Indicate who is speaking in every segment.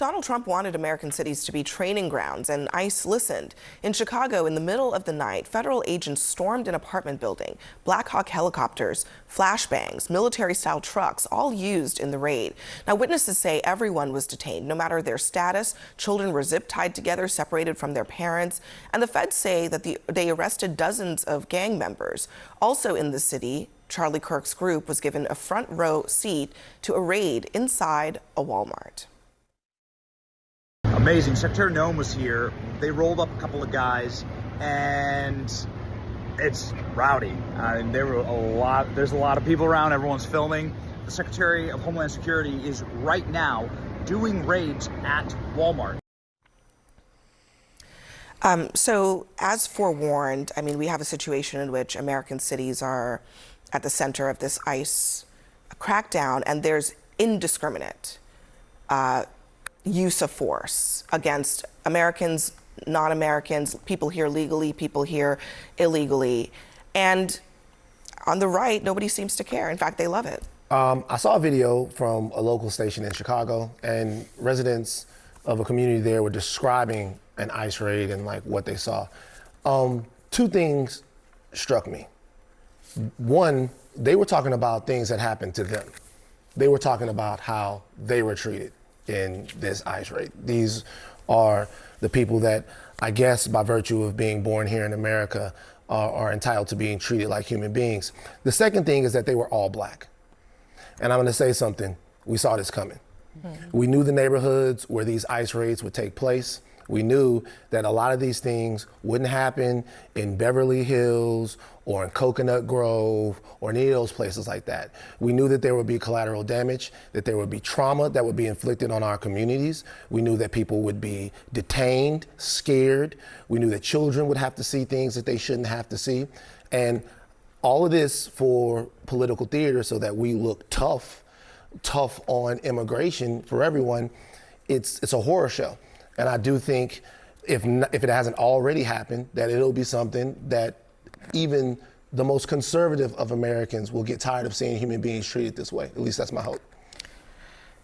Speaker 1: Donald Trump wanted American cities to be training grounds, and ICE listened. In Chicago, in the middle of the night, federal agents stormed an apartment building. Black Hawk helicopters, flashbangs, military-style trucks, all used in the raid. Now, witnesses say everyone was detained, no matter their status. Children were zip-tied together, separated from their parents. And the feds say that they arrested dozens of gang members. Also in the city, Charlie Kirk's group was given a front row seat to a raid inside a Walmart.
Speaker 2: Amazing. Secretary Noem was here. They rolled up a couple of guys, and it's rowdy. There's a lot of people around. Everyone's filming. The Secretary of Homeland Security is right now doing raids at Walmart.
Speaker 1: So as forewarned, I mean, we have a situation in which American cities are at the center of this ICE crackdown, and there's indiscriminate use of force against Americans, non-Americans, people here legally, people here illegally. And on the right, nobody seems to care. In fact, they love it.
Speaker 3: I saw a video from a local station in Chicago, and residents of a community there were describing an ICE raid and like what they saw. Two things struck me. One, they were talking about things that happened to them. They were talking about how they were treated in this ICE raid. These are the people that, I guess by virtue of being born here in America, are entitled to being treated like human beings. The second thing is that they were all black. And I'm gonna say something, we saw this coming. Mm-hmm. We knew the neighborhoods where these ICE raids would take place. We knew that a lot of these things wouldn't happen in Beverly Hills or in Coconut Grove or any of those places like that. We knew that there would be collateral damage, that there would be trauma that would be inflicted on our communities. We knew that people would be detained, scared. We knew that children would have to see things that they shouldn't have to see. And all of this for political theater so that we look tough on immigration for everyone. It's a horror show. And I do think if it hasn't already happened, that it'll be something that even the most conservative of Americans will get tired of seeing human beings treated this way. At least that's my hope.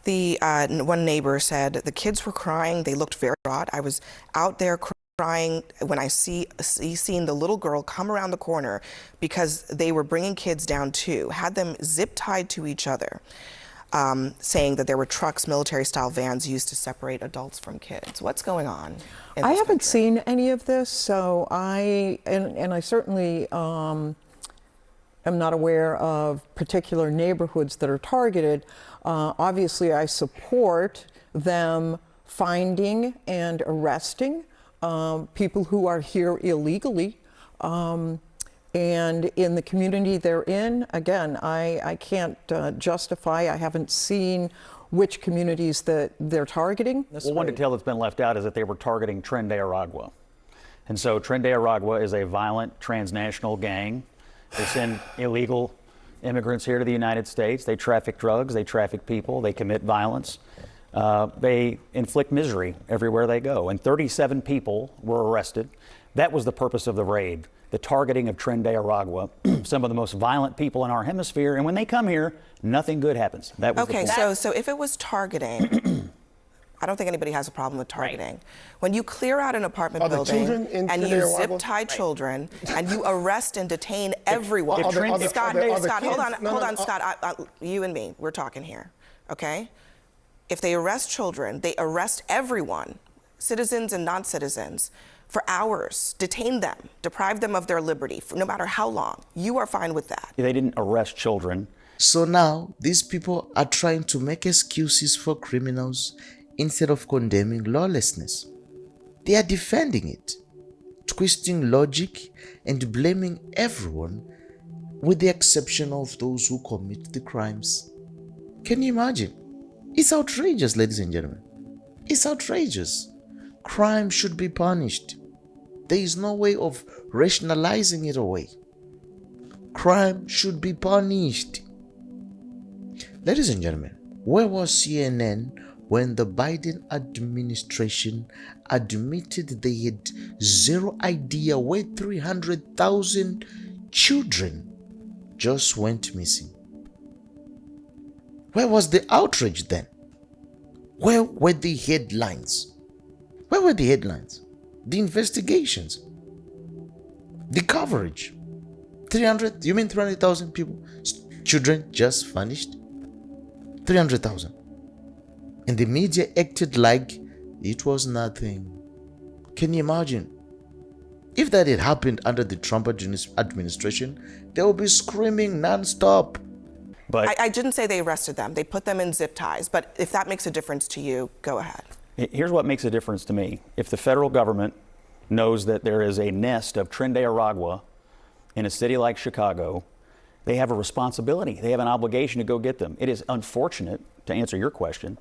Speaker 1: The one neighbor said the kids were crying. They looked very distraught. I was out there crying when I seen the little girl come around the corner because they were bringing kids down too, had them zip tied to each other. Saying that there were trucks, military-style vans used to separate adults from kids. What's going on?
Speaker 4: I haven't seen any of this, so I certainly am not aware of particular neighborhoods that are targeted. Obviously, I support them finding and arresting people who are here illegally. And in the community they're in, again, I can't justify, I haven't seen which communities that they're targeting.
Speaker 5: Well, one detail that's been left out is that they were targeting Tren de Aragua. And so Tren de Aragua is a violent transnational gang. They send illegal immigrants here to the United States. They traffic drugs, they traffic people, they commit violence. They inflict misery everywhere they go. And 37 people were arrested. That was the purpose of the raid. The targeting of Tren de Aragua, some of the most violent people in our hemisphere, and when they come here, nothing good happens. That was
Speaker 1: okay,
Speaker 5: the point.
Speaker 1: so if it was targeting, I don't think anybody has a problem with targeting. Right. When you clear out an apartment building and you zip tie children and you arrest and detain everyone. Scott, hold on, Scott, you and me, we're talking here, okay? If they arrest children, they arrest everyone, citizens and non-citizens, for hours, detain them, deprive them of their liberty, for no matter how long. You are fine with that.
Speaker 5: They didn't arrest children.
Speaker 6: So now these people are trying to make excuses for criminals instead of condemning lawlessness. They are defending it, twisting logic and blaming everyone with the exception of those who commit the crimes. Can you imagine? It's outrageous, ladies and gentlemen. It's outrageous. Crime should be punished. There is no way of rationalizing it away. Crime should be punished. Ladies and gentlemen, where was CNN when the Biden administration admitted they had zero idea where 300,000 children just went missing? Where was the outrage then? Where were the headlines? Where were the headlines? The investigations? The coverage? 300,000 people, children just vanished? 300,000. And the media acted like it was nothing. Can you imagine? If that had happened under the Trump administration, they would be screaming non-stop.
Speaker 1: But I didn't say they arrested them. They put them in zip ties. But if that makes a difference to you, go ahead.
Speaker 5: Here's what makes a difference to me. If the federal government knows that there is a nest of Tren de Aragua in a city like Chicago, they have a responsibility. They have an obligation to go get them. It is unfortunate, to answer your question,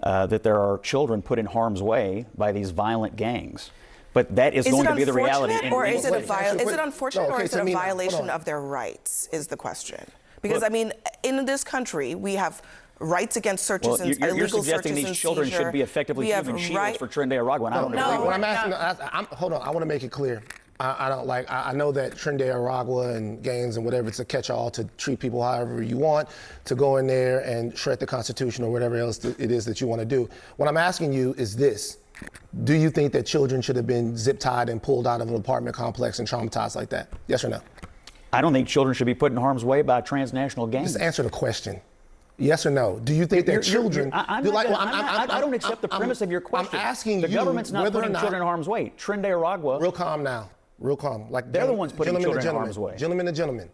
Speaker 5: that there are children put in harm's way by these violent gangs. But that is going to be the reality.
Speaker 1: Is it unfortunate or is it a violation of their rights, is the question? Because, I mean, in this country, we have rights against searches and illegal searches and
Speaker 5: you're suggesting these children should be effectively human shields for Tren de Aragua, and I don't agree.
Speaker 3: What I'm asking, hold on, I want to make it clear. I know that Tren de Aragua and gangs and whatever, it's a catch-all to treat people however you want, to go in there and shred the Constitution or whatever else it is that you want to do. What I'm asking you is this. Do you think that children should have been zip-tied and pulled out of an apartment complex and traumatized like that? Yes or no?
Speaker 5: I don't think children should be put in harm's way by transnational gangs.
Speaker 3: Just answer the question. Yes or no? Do you think that children...
Speaker 5: I don't accept the premise of your question.
Speaker 3: I'm asking
Speaker 5: the government's not putting children in harm's way. Tren de Aragua...
Speaker 3: Real calm now. Real calm. Like
Speaker 5: they're the ones putting children in harm's way.
Speaker 3: Gentlemen and gentlemen,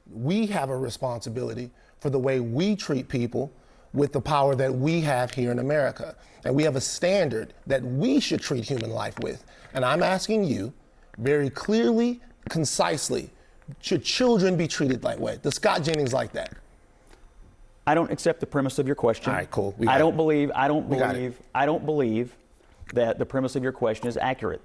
Speaker 3: we have a responsibility for the way we treat people with the power that we have here in America. And we have a standard that we should treat human life with. And I'm asking you very clearly, concisely, should children be treated that way? Does Scott Jennings like that?
Speaker 5: I don't accept the premise of your question.
Speaker 3: All right, cool.
Speaker 5: I don't believe that the premise of your question is accurate.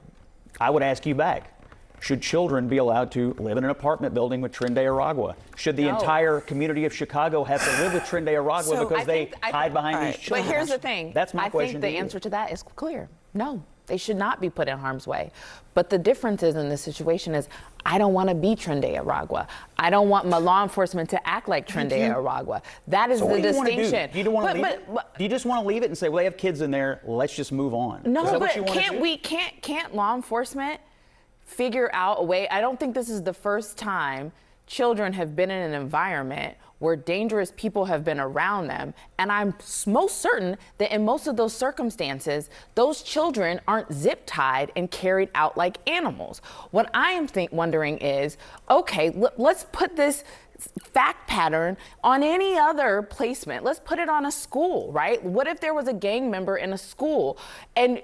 Speaker 5: I would ask you back. Should children be allowed to live in an apartment building with Tren de Aragua? Should the entire community of Chicago have to live with Tren de Aragua because they hide behind these children?
Speaker 7: But here's the thing.
Speaker 5: That's my question.
Speaker 7: I think the answer to that is clear. No, they should not be put in harm's way. But the difference is in this situation is I don't want to be Tren de Aragua. I don't want my law enforcement to act like Tren de Aragua. That is the distinction.
Speaker 5: Do you just want to leave it and say, well, they have kids in there, let's just move on?
Speaker 7: No, but can't law enforcement figure out a way? I don't think this is the first time children have been in an environment where dangerous people have been around them. And I'm most certain that in most of those circumstances, those children aren't zip tied and carried out like animals. What I am wondering is, okay, let's put this fact pattern on any other placement. Let's put it on a school, right? What if there was a gang member in a school? And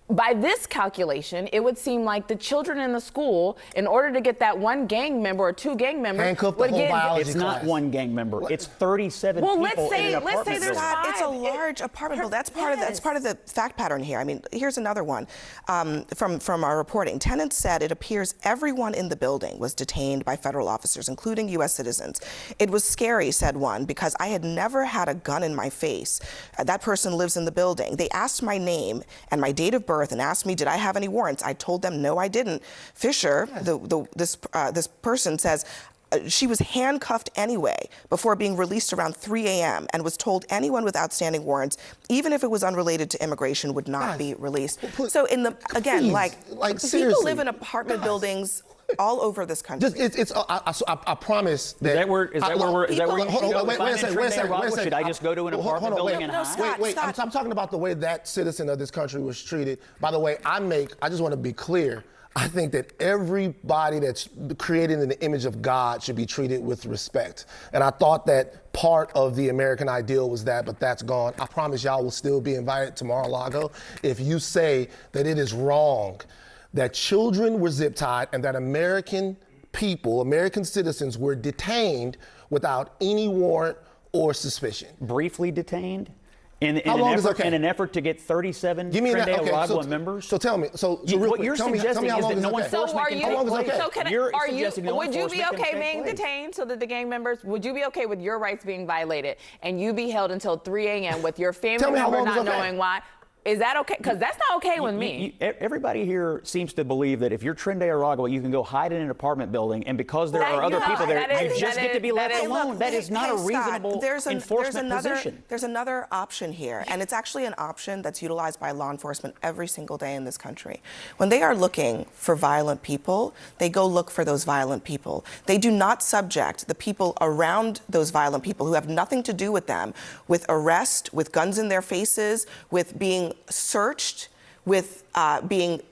Speaker 7: by this calculation, it would seem like the children in the school, in order to get that one gang member or two gang members, would get.
Speaker 5: It's not one gang member. It's 37 people in an apartment building.
Speaker 1: It's a large apartment building. That's part of the fact pattern here. I mean, here's another one from our reporting. Tenants said it appears everyone in the building was detained by federal officers, including U.S. citizens. It was scary, said one, because I had never had a gun in my face. That person lives in the building. They asked my name and my date of birth and asked me, did I have any warrants? I told them, no, I didn't. Fisher, this person says, she was handcuffed anyway before being released around 3 a.m. and was told anyone with outstanding warrants, even if it was unraited to immigration, would not be released. So people live in apartment buildings all over this country.
Speaker 3: I promise that.
Speaker 5: Is that where you go? Wait a second. Should I just go to an apartment building and hide?
Speaker 3: Wait. I'm talking about the way that citizen of this country was treated. By the way, I just want to be clear. I think that everybody that's created in the image of God should be treated with respect. And I thought that part of the American ideal was that, but that's gone. I promise y'all will still be invited to Mar-a-Lago if you say that it is wrong that children were zip-tied and that American people, American citizens, were detained without any warrant or suspicion.
Speaker 5: Briefly detained? In an effort to get 37 Tren de Aragua members?
Speaker 3: So tell me.
Speaker 5: What you're suggesting is that no enforcement can take place.
Speaker 7: Would you be okay being detained so that the gang members, would you be okay with your rights being violated and you be held until 3 a.m. with your family member not knowing why? Is that okay? Because that's not okay with me.
Speaker 5: Everybody here seems to believe that if you're Trinidad Aragua, you can go hide in an apartment building, and because there are other people there, you just get to be left alone. That is not a reasonable enforcement position.
Speaker 1: There's another option here, and it's actually an option that's utilized by law enforcement every single day in this country. When they are looking for violent people, they go look for those violent people. They do not subject the people around those violent people who have nothing to do with them with arrest, with guns in their faces, with being searched, with being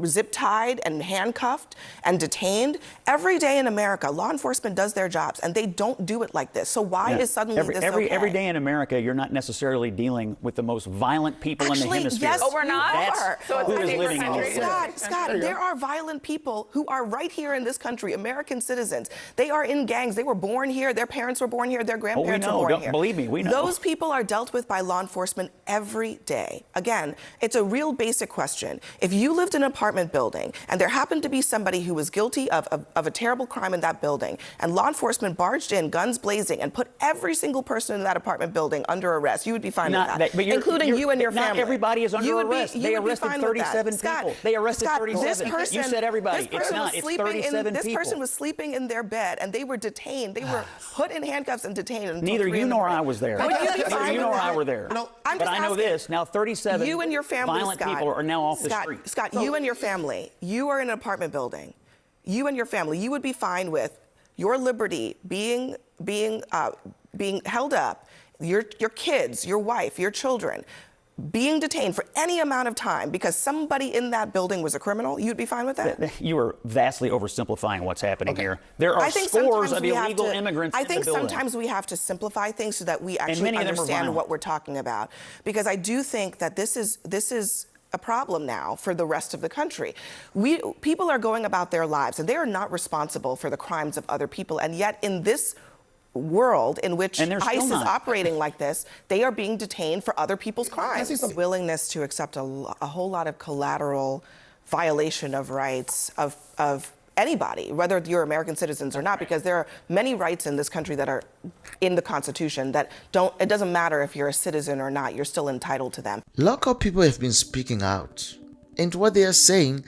Speaker 1: zip-tied and handcuffed and detained. Every day in America, law enforcement does their jobs, and they don't do it like this. So why is suddenly this okay?
Speaker 5: Every day in America, you're not necessarily dealing with the most violent people in the hemisphere.
Speaker 1: Yes,
Speaker 7: we're not.
Speaker 5: That's
Speaker 7: so
Speaker 5: who is living in this.
Speaker 1: Scott, there are violent people who are right here in this country, American citizens. They are in gangs. They were born here. Their parents were born here. Their grandparents were born here.
Speaker 5: Believe me, we know.
Speaker 1: Those people are dealt with by law enforcement every day. Again, it's a real basic question. If you lived in an apartment building and there happened to be somebody who was guilty of a terrible crime in that building, and law enforcement barged in, guns blazing, and put every single person in that apartment building under arrest, you would be fine with that, including you and your family.
Speaker 5: Not everybody is under arrest. They arrested 37 people. They arrested 37. You said everybody. It's not. It's 37 people.
Speaker 1: This person was sleeping in their bed, and they were detained. They were put in handcuffs and detained.
Speaker 5: Neither you nor I was there. Neither you nor I were there. But I know this. Now 37
Speaker 1: you and your family,
Speaker 5: violent people are now off the street.
Speaker 1: Scott, you and your family, you are in an apartment building. You and your family, you would be fine with your liberty being held up, your kids, your wife, your children being detained for any amount of time because somebody in that building was a criminal. You'd be fine with that?
Speaker 5: You are vastly oversimplifying what's happening here. There are scores of illegal immigrants in the building.
Speaker 1: I think sometimes we have to simplify things so that we actually understand what we're talking about. Because I do think that this is a problem now for the rest of the country. People are going about their lives, and they are not responsible for the crimes of other people. And yet, in this world in which ICE is operating like this, they are being detained for other people's crimes. Willingness to accept a whole lot of collateral violation of rights of anybody, whether you're American citizens or not, because there are many rights in this country that are in the Constitution that it doesn't matter if you're a citizen or not, you're still entitled to them.
Speaker 6: Local people have been speaking out, and what they are saying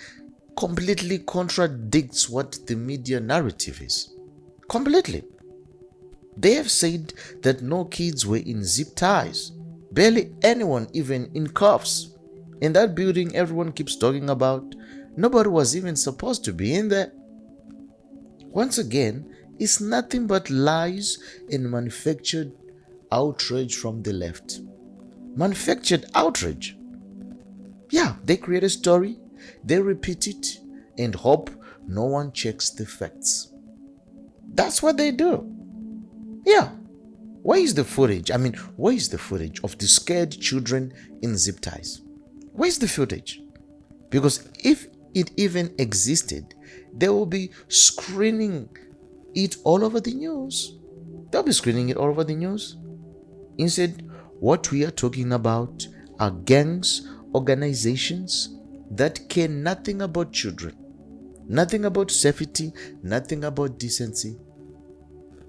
Speaker 6: completely contradicts what the media narrative is. Completely. They have said that no kids were in zip ties, barely anyone even in cuffs. In that building everyone keeps talking about, nobody was even supposed to be in there. Once again, it's nothing but lies and manufactured outrage from the left. Manufactured outrage. Yeah, they create a story, they repeat it, and hope no one checks the facts. That's what they do. Yeah. Where is the footage? Where is the footage of the scared children in zip ties? Where's the footage? Because if it even existed, they will be screening it all over the news. They'll be screening it all over the news. Instead, what we are talking about are gangs, organizations that care nothing about children, nothing about safety, nothing about decency.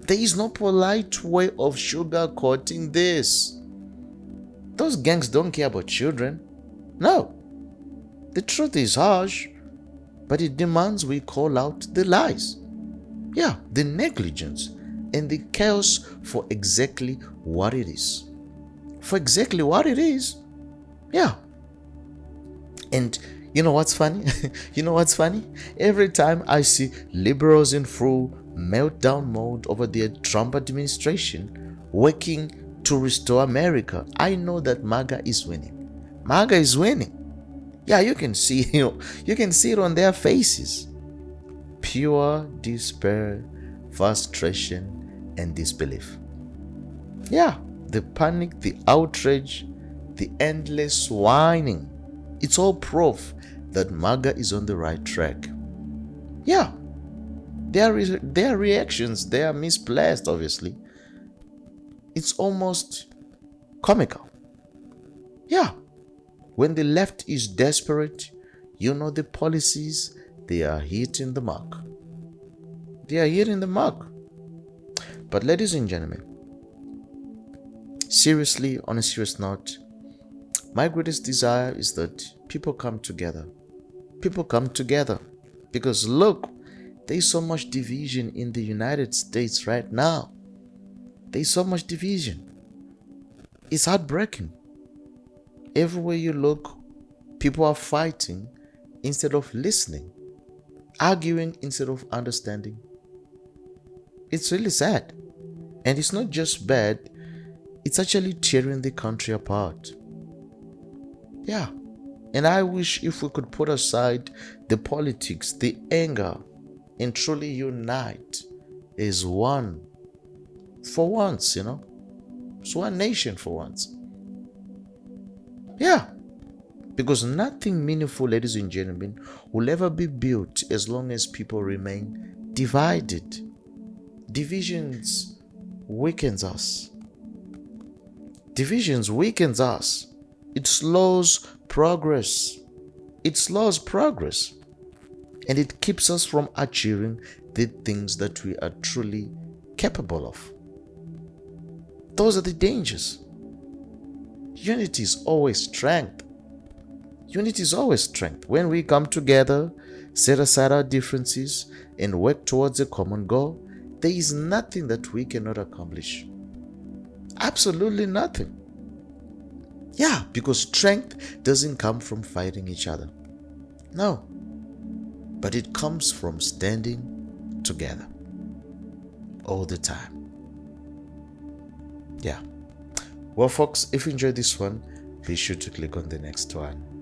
Speaker 6: There is no polite way of sugarcoating this. Those gangs don't care about children. No. The truth is harsh, but it demands we call out the lies. Yeah, the negligence and the chaos for exactly what it is. For exactly what it is. Yeah. And you know what's funny? Every time I see liberals in full meltdown mode over the Trump administration working to restore America, I know that MAGA is winning. MAGA is winning. Yeah, you can see it on their faces. Pure despair, frustration, and disbelief. Yeah, the panic, the outrage, the endless whining. It's all proof that MAGA is on the right track. Yeah. Their reactions, they are misplaced, obviously. It's almost comical. Yeah. When the left is desperate, the policies, they are hitting the mark. They are hitting the mark. But ladies and gentlemen, seriously, on a serious note, My greatest desire is that people come together. People come together because look, there's so much division in the United States right now. There's so much division. It's heartbreaking. Everywhere you look, people are fighting instead of listening, arguing instead of understanding. It's really sad. And it's not just bad, it's actually tearing the country apart. Yeah. And I wish if we could put aside the politics, the anger, and truly unite as one for once, It's one nation for once. Yeah. Because nothing meaningful, ladies and gentlemen, will ever be built as long as people remain divided. Divisions weakens us. Divisions weakens us. It slows progress. It slows progress. And it keeps us from achieving the things that we are truly capable of. Those are the dangers. Unity is always strength. Unity is always strength. When we come together, set aside our differences, and work towards a common goal, there is nothing that we cannot accomplish. Absolutely nothing. Yeah, because strength doesn't come from fighting each other. No. But it comes from standing together all the time. Yeah. Well, folks, if you enjoyed this one, be sure to click on the next one.